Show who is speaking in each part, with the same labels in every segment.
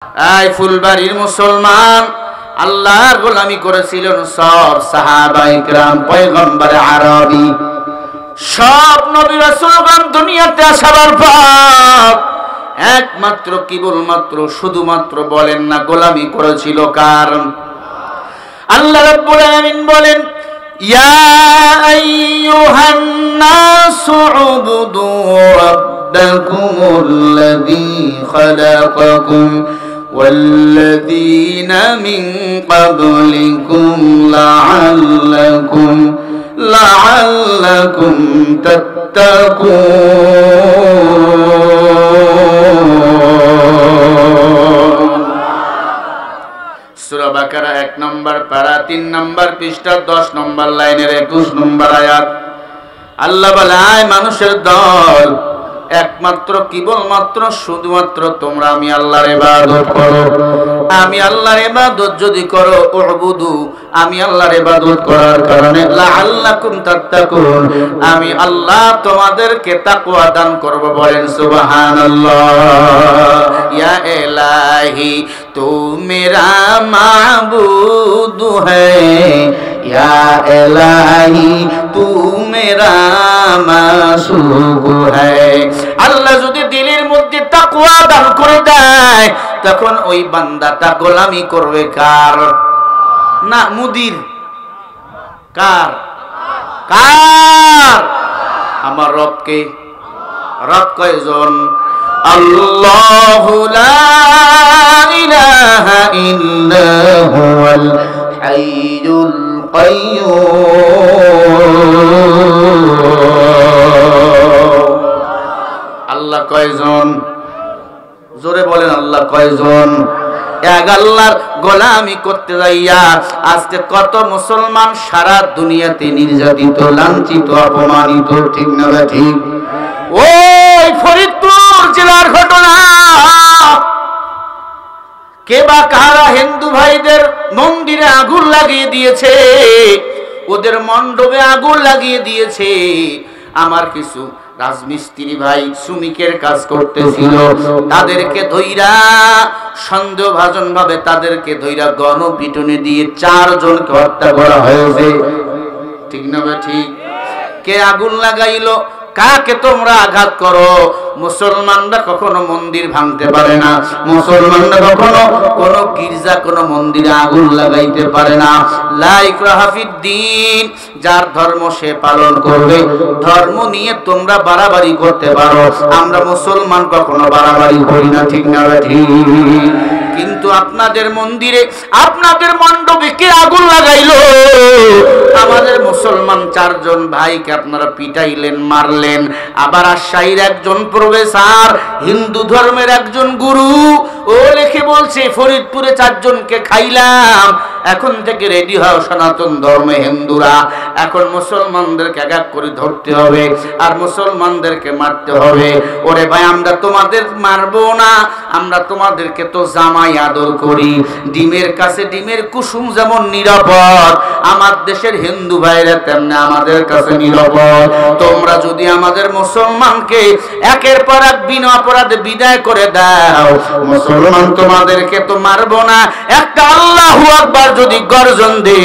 Speaker 1: এই ফুলবাড়ির মুসলমান আল্লাহর গোলামি করেছিলেন সব সাহাবায়ে কেরাম, পয়গম্বর আরবি, সব নবী রাসূলগণ দুনিয়াতে আসার পর একমাত্র কেবলমাত্র শুধুমাত্র বলেন না গোলামি করেছিল কার? আল্লাহ রাব্বুল আলামিন বলেন, ইয়া আইয়ুহান নাসু উবুদু রাব্বাকুমুল্লাযী খালাকাকুম والذين من قبلكم لعلكم تتقون। সূরা বাকারা 1 নম্বর পারা 3 নম্বর পৃষ্ঠা 10 নম্বর লাইনের 21 নম্বর আয়াত। আল্লাহ বলে, আয় মানুষের দল, একমাত্র কেবলমাত্র শুধুমাত্র তোমরা আমি আল্লাহর ইবাদত করো। আমি আল্লাহর ইবাদত যদি করো, উবুদু, আমি আল্লাহর ইবাদত করার কারণে লাআল্লাকুম তাত্তাকুন, আমি আল্লাহ তোমাদেরকে তাকওয়া দান করব। বলেন সুবহানাল্লাহ। ইয়া ইলাহি তু মেরা মাবুদ হ্যায়, ইয়া ইলাহি তু মেরা মাসুক হ্যায়। আল্লাহ যদি দিলের মধ্যে তাকওয়া দান করে দেয়, তখন ওই বান্দাটা গোলামি করবে কার? না, মুদির। কার? কার? আমার রবকে। রব কয়জন? আল্লাহু লা ইলাহা ইল্লা হুয়াল হাইয়ুল কাইয়্যুম। আল্লাহ কয়জন? জোরে বলেন, আল্লাহ কয়জন? এক আল্লাহর গোলামি করতে যাইয়া আজকে কত মুসলমান সারা দুনিয়াতে নির্যাতিত, লাঞ্ছিত, অপমানিত। ঠিক না ঠিক? ওই ফরিদপুর জেলার ঘটনা। কে বা কারা হিন্দু ভাইদের মন্দিরে আগুন লাগিয়ে দিয়েছে, ওদের মণ্ডপে আগুন লাগিয়ে দিয়েছে। আমার কিছু রাজমিস্ত্রি ভাই শ্রমিকের কাজ করতেছিল, তাদেরকে ধইরা সন্দেহভাজন ভাবে তাদেরকে ধইরা গণপিটুনি দিয়ে 4 জনকে হত্যা করা হয়েছে। ঠিক না ঠিক? কে আগুন লাগাইলো? কাকে তোমরা আঘাত করো? মুসলমানরা কখনো মন্দির ভাঙতে পারে না, মুসলমানরা কখনো কোন গির্জা কোন মন্দিরে আগুন লাগাইতে পারে না। লা ইকরাহা ফিদ্দীন, যার ধর্ম সে পালন করবে। ধর্ম নিয়ে তোমরা বাড়াবাড়ি করতে পারো, আমরা মুসলমান কখনো বাড়াবাড়ি করি না। ঠিক না ঠিক? কিন্তু আপনাদের মন্দিরে, আপনাদের মণ্ডপে কে আগুন লাগাইলো? আমাদের মুসলমান 4 জন ভাইকে আপনারা পিটাইলেন, মারলেন। আবার রাজশাহীর একজন প্রফেসর, হিন্দু ধর্মের একজন গুরু, ও লিখে বলছে ফরিদপুরে 4 জনকে খাইলাম। এখন থেকে রেডি হও সনাতন ধর্মে হিন্দুরা, এখন মুসলমানদেরকে এক এক করে ধরতে হবে আর মুসলমানদেরকে মারতে হবে। ওরে ভাই, আমরা তোমাদের মারবো না, আমরা তোমাদেরকে তো জামাই আদর করি। ডিমের কাছে ডিমের কুসুম যেমন নিরাপদ, আমার দেশের হিন্দু ভাইরা তেমনি আমাদের কাছে নিরাপদ। তোমরা যদি আমাদের মুসলমানকে একের পর এক বিনা অপরাধে বিদায় করে দাও, মুসলমান তোমাদেরকে তো মারবো না। একটা আল্লাহু আকবার যদি গর্জন দে,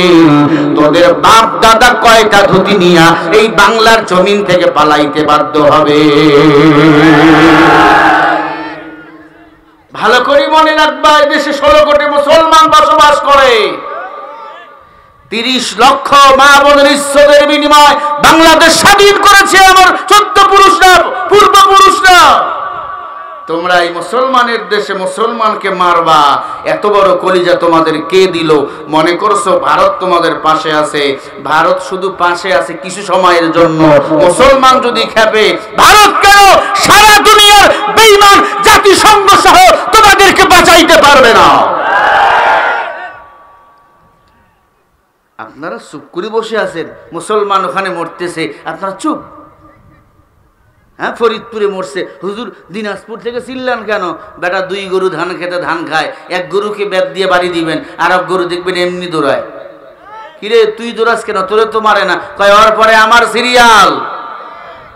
Speaker 1: তোদের বাপ দাদা কয়টা ধুতি নিয়া এই বাংলার জমিন থেকে পালাইতে বাধ্য হবে। ভালো করে মনে রাখবা, এই দেশে 16 কোটি মুসলমান বসবাস করে। 30 লক্ষ মা বোনের ইজ্জতের বিনিময় বাংলাদেশ স্বাধীন করেছে আমার 14 পুরুষরা, পূর্বপুরুষরা। তোমরা এই মুসলমানের দেশে মুসলমানকে মারবা, এত বড় কলিজা তোমাদের কে দিল? মনে করছো ভারত তোমাদের পাশে আছে? ভারত শুধু পাশে আছে কিছু সময়ের জন্য। মুসলমান যদি খেপে, ভারত কেন সারা দুনিয়ার বেঈমান জাতিসংঘ সহ তোমাদেরকে বাঁচাইতে পারবে না। আপনারা চুপ করে বসে আছেন, মুসলমান ওখানে মরতেছে, আপনারা চুপ। হ্যাঁ, ফরিদপুরে মরছে, হুজুর দিনাজপুর থেকে চিল্লান কেন? বেটা 2 গরু ধান খেতে ধান খায়, 1 গরুকে বেত দিয়ে বাড়ি দিবেন, আর 1 গরু দেখবেন এমনি দৌড়ায়। কিরে তুই দৌড়াস কেন? তোরে তো মারে না। কয় ওর পরে আমার সিরিয়াল।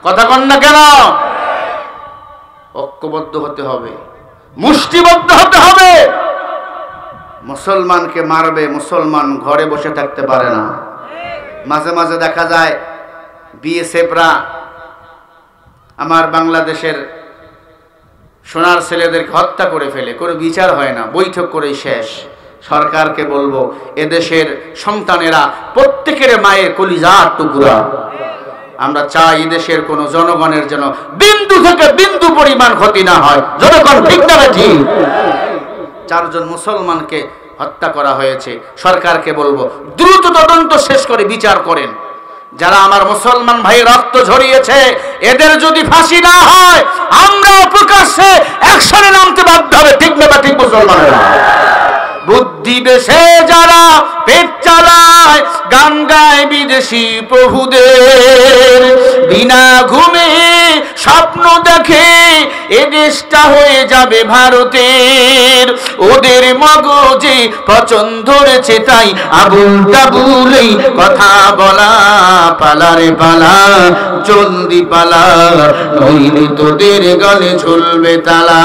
Speaker 1: কথা কন না কেন? ঐক্যবদ্ধ হতে হবে। মুষ্টিবদ্ধ হতে হবে। মুসলমানকে মারবে, মুসলমান ঘরে বসে থাকতে পারে না। মাঝে মাঝে দেখা যায় বিএসএফরা আমার বাংলাদেশের সোনার ছেলেদেরকে হত্যা করে ফেলে, কোনো বিচার হয় না, বৈঠক করেই শেষ। সরকারকে বলবো, এদেশের সন্তানেরা প্রত্যেকের মায়ের কলিজার টুকরা। আমরা চাই দেশের কোন জনগণের যেন বিন্দু থেকে বিন্দু পরিমাণ ক্ষতি না হয়। জনগণ ঠিক না ঠিক? 4 জন মুসলমানকে হত্যা করা হয়েছে। সরকারকে বলবো দ্রুত তদন্ত শেষ করে বিচার করেন। যারা আমার মুসলমান ভাই রক্ত ঝরিয়েছে, এদের যদি ফাঁসি না হয় আমরা প্রকাশ্যে অ্যাকশনে নামতে বাধ্য হবে। ঠিক না ঠিক মুসলমানেরা? বুদ্ধি বেশে যারা পেট চালায়, গান গায় বিদেশি প্রভুদের, বিনা ঘুমে স্বপ্ন দেখে এ দেশটা হয়ে যাবে ভারতের। ওদের মগজে পছন্দ ধরেছে তাই আবুল তাবুলেই কথা বলা। পালারে পালা, জলদি পালা, নইলে তোদের গলে ঝুলবে তালা।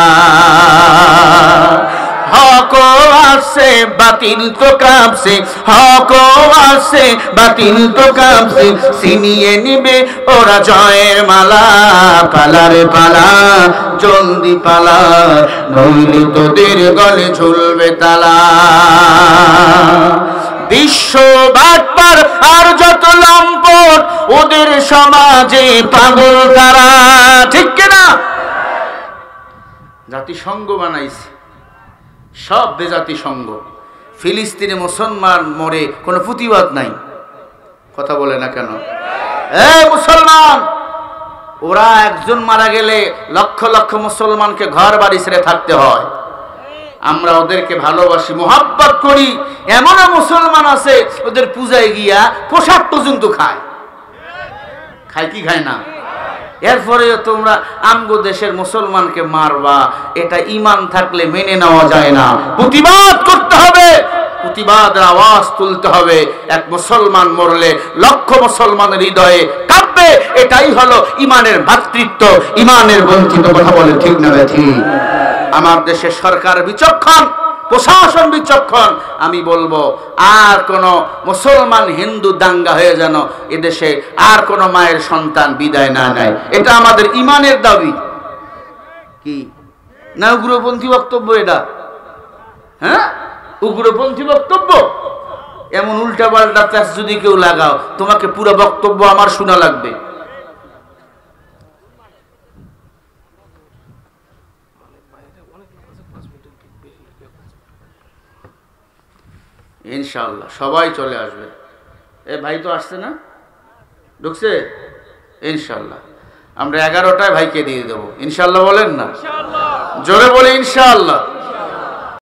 Speaker 1: হক আছে বাতিল তো কাঁপছে, হক আছে বাতিল তো কাঁপছে, ছিনিয়ে নিবে ওরা জয়ের মালা। পালারে পালা, জলদি পালা, নইলে তোদের গলে ঝুলবে তালা। বিশ্ব বাটপার আর যত লম্পট, ওদের সমাজে পাগল তারা। ঠিক কিনা? জাতিসংঘ বানাইছে, সব বেজাতি সংঘ। ফিলিস্তিনে মুসলমান মরে কোনো প্রতিবাদ নাই। কথা বলে না কেন? মুসলমান, ওরা একজন মারা গেলে লক্ষ লক্ষ মুসলমানকে ঘর বাড়ি ছেড়ে থাকতে হয়। আমরা ওদেরকে ভালোবাসি, মোহাব্বত করি। এমনও মুসলমান আছে ওদের পূজায় গিয়া পোশাক পর্যন্ত খায়। খায় কি খায় না? এরপরেও তোমরা আমগো দেশের মুসলমানকে মারবা, এটা ঈমান থাকলে মেনে নেওয়া যায় না। প্রতিবাদ করতে হবে, প্রতিবাদের আওয়াজ তুলতে হবে। এক মুসলমান মরলে লক্ষ মুসলমানের হৃদয়ে কাঁপবে। এটাই হলো ঈমানের ভ্রাতৃত্ব, ঈমানের বঞ্চিত। কথা বলে ঠিক না ঠিক? আমার দেশের সরকার বিচক্ষণ, প্রশাসন বিচক্ষণ। আমি বলবো আর কোন মুসলমান হিন্দু দাঙ্গা হয়ে যেন এদেশে আর কোন মায়ের সন্তান বিদায় না নেয়। এটা আমাদের ঈমানের দাবি। কি না উগ্রপন্থী বক্তব্য এটা? হ্যাঁ, উগ্রপন্থী বক্তব্য। এমন উল্টা পাল্টা প্যাচ যদি কেউ লাগাও, তোমাকে পুরো বক্তব্য আমার শোনা লাগবে। ইনশাআল্লাহ সবাই চলে আসবে। এ ভাই তো আসছে না? ঢুকছে? ইনশাআল্লাহ আমরা 11টায় ভাইকে দিয়ে দেবো। ইনশাআল্লাহ বলেন না? জোরে বলে ইনশাআল্লাহ।